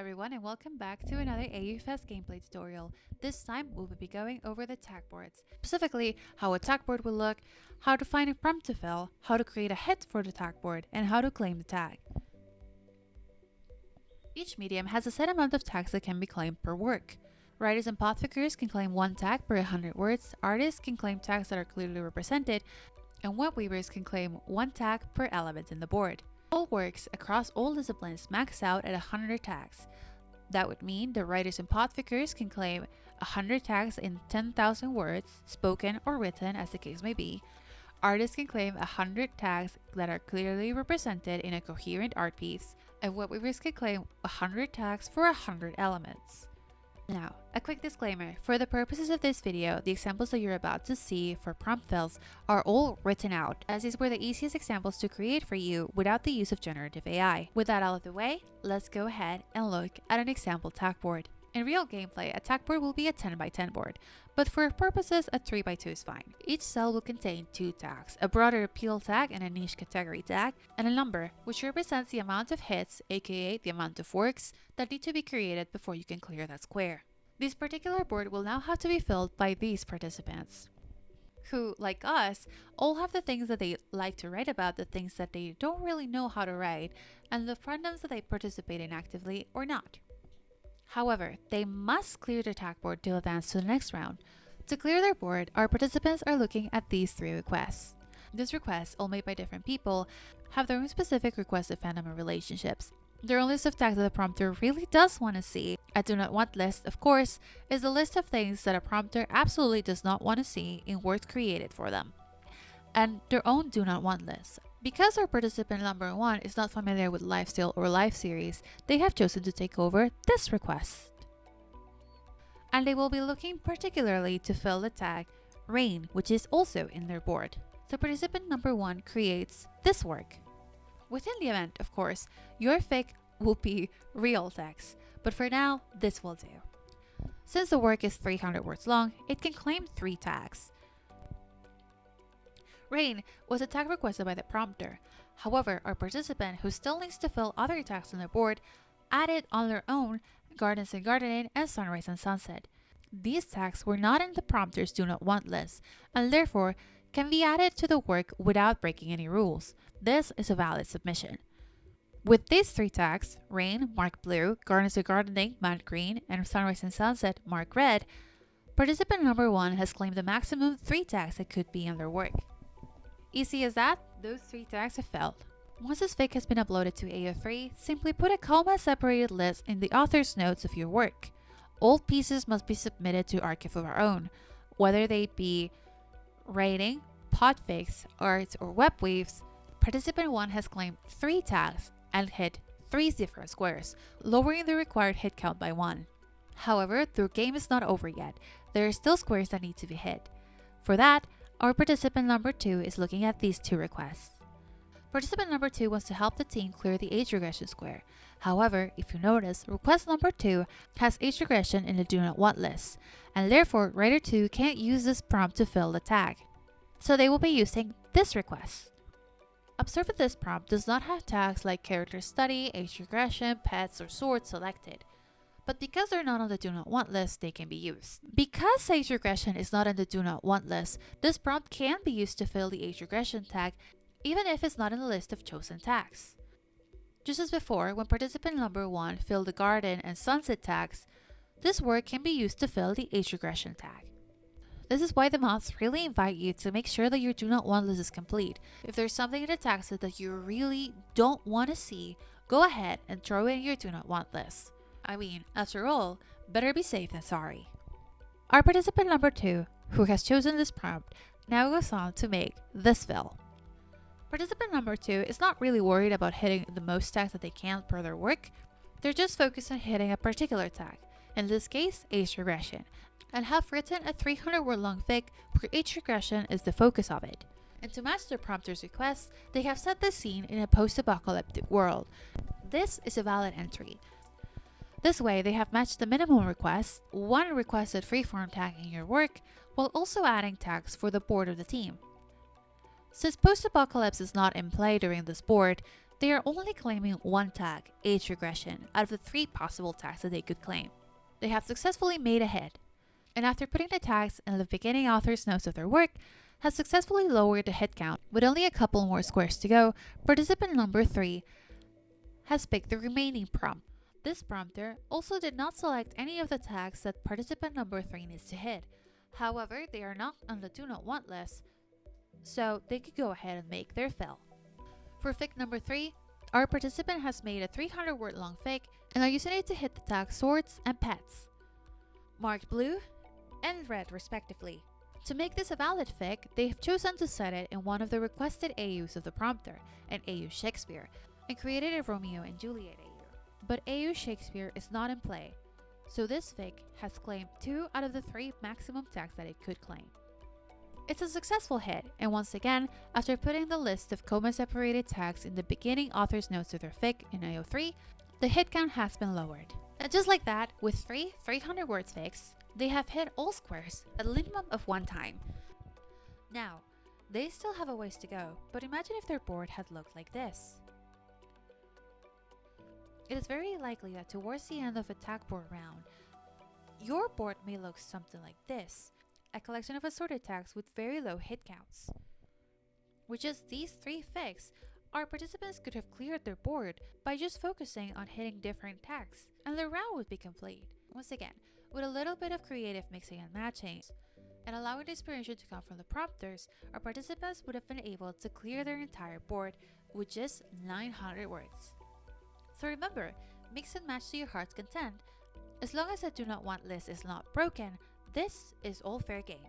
everyone and welcome back to another AUFest gameplay tutorial. This time we will be going over the tag boards, specifically how a tag board will look, how to find a prompt to fill, how to create a hit for the tag board, and how to claim the tag. Each medium has a set amount of tags that can be claimed per work. Writers and path pickers can claim one tag per 100 words, artists can claim tags that are clearly represented, and web weavers can claim one tag per element in the board. All works across all disciplines max out at 100 tags. That would mean the writers and path pickers can claim 100 tags in 10,000 words, spoken or written as the case may be. Artists can claim 100 tags that are clearly represented in a coherent art piece, and web weavers can claim 100 tags for 100 elements. Now, a quick disclaimer, for the purposes of this video, the examples that you're about to see for prompt fills are all written out, as these were the easiest examples to create for you without the use of generative AI. With that out of the way, let's go ahead and look at an example tag board. In real gameplay, a tag board will be a 10 by 10 board, but for purposes, a 3 by 2 is fine. Each cell will contain 2 tags, a broader appeal tag and a niche category tag, and a number, which represents the amount of hits, aka the amount of works, that need to be created before you can clear that square. This particular board will now have to be filled by these participants, who, like us, all have the things that they like to write about, the things that they don't really know how to write, and the fandoms that they participate in actively or not. However, they must clear their tag board to advance to the next round. To clear their board, our participants are looking at these 3 requests. These requests, all made by different people, have their own specific requested fandom and relationships. Their own list of tags that the prompter really does want to see. A do not want list, of course, is the list of things that a prompter absolutely does not want to see in works created for them. And their own do not want list. Because our participant number 1 is not familiar with lifestyle or life series, they have chosen to take over this request. And they will be looking particularly to fill the tag rain, which is also in their board. So participant number 1 creates this work. Within the event, of course, your fic will be real text, but for now, this will do. Since the work is 300 words long, it can claim 3 tags. Rain was a tag requested by the prompter. However, our participant, who still needs to fill other tags on their board, added on their own gardens and gardening and sunrise and sunset. These tags were not in the prompter's do not want list, and therefore can be added to the work without breaking any rules. This is a valid submission. With these 3 tags, rain, marked blue, gardens and gardening, marked green, and sunrise and sunset, marked red, participant number 1 has claimed the maximum 3 tags that could be in their work. Easy as that, those 3 tags have filled. Once this fic has been uploaded to AO3, simply put a comma-separated list in the author's notes of your work. All pieces must be submitted to Archive of Our Own, whether they be writing, podfics, art, or web weaves. Participant 1 has claimed 3 tags and hit 3 different squares, lowering the required hit count by 1. However, the game is not over yet. There are still squares that need to be hit. For that, our participant number 2 is looking at these 2 requests. Participant number 2 wants to help the team clear the age regression square. However, if you notice, request number 2 has age regression in the do not want list, and therefore writer 2 can't use this prompt to fill the tag. So they will be using this request. Observe that this prompt does not have tags like character study, age regression, pets, or swords selected. But because they're not on the do not want list, they can be used. Because age regression is not in the do not want list, this prompt can be used to fill the age regression tag even if it's not in the list of chosen tags. Just as before, when participant number 1 filled the garden and sunset tags, this work can be used to fill the age regression tag. This is why the mods really invite you to make sure that your do not want list is complete. If there's something in the tag set that you really don't want to see, go ahead and throw it in your do not want list. I mean, after all, better be safe than sorry. Our participant number 2, who has chosen this prompt, now goes on to make this fill. Participant number 2 is not really worried about hitting the most tags that they can per their work. They're just focused on hitting a particular tag, in this case, age regression, and have written a 300 word long fic where age regression is the focus of it. And to match their prompter's request, they have set the scene in a post-apocalyptic world. This is a valid entry. This way, they have matched the minimum request, 1 requested freeform tag in your work, while also adding tags for the board of the team. Since post-apocalypse is not in play during this board, They are only claiming one tag, age regression, out of the 3 possible tags that they could claim. They have successfully made a hit, and after putting the tags in the beginning author's notes of their work, has successfully lowered the hit count. With only a couple more squares to go, participant number 3 has picked the remaining prompt. This prompter also did not select any of the tags that participant number 3 needs to hit. However, they are not on the do not want list, so they could go ahead and make their fill. For fic number 3, our participant has made a 300 word long fic and are using it to hit the tags swords and pets, marked blue and red respectively. To make this a valid fic, they have chosen to set it in one of the requested AUs of the prompter, an AU Shakespeare, and created a Romeo and Juliet AU. But AU Shakespeare is not in play, so this fic has claimed 2 out of the 3 maximum tags that it could claim. It's a successful hit, and once again, after putting the list of comma-separated tags in the beginning author's notes of their fic in AO3, the hit count has been lowered. And just like that, with 3 300 words fics, they have hit all squares at a minimum of 1 time. Now, they still have a ways to go, but imagine if their board had looked like this. It is very likely that towards the end of a tag board round, your board may look something like this, a collection of assorted tags with very low hit counts. With just these 3 fics, our participants could have cleared their board by just focusing on hitting different tags, and the round would be complete. Once again, with a little bit of creative mixing and matching, and allowing the inspiration to come from the prompters, our participants would have been able to clear their entire board with just 900 words. So remember, mix and match to your heart's content. As long as the do not want list is not broken, this is all fair game.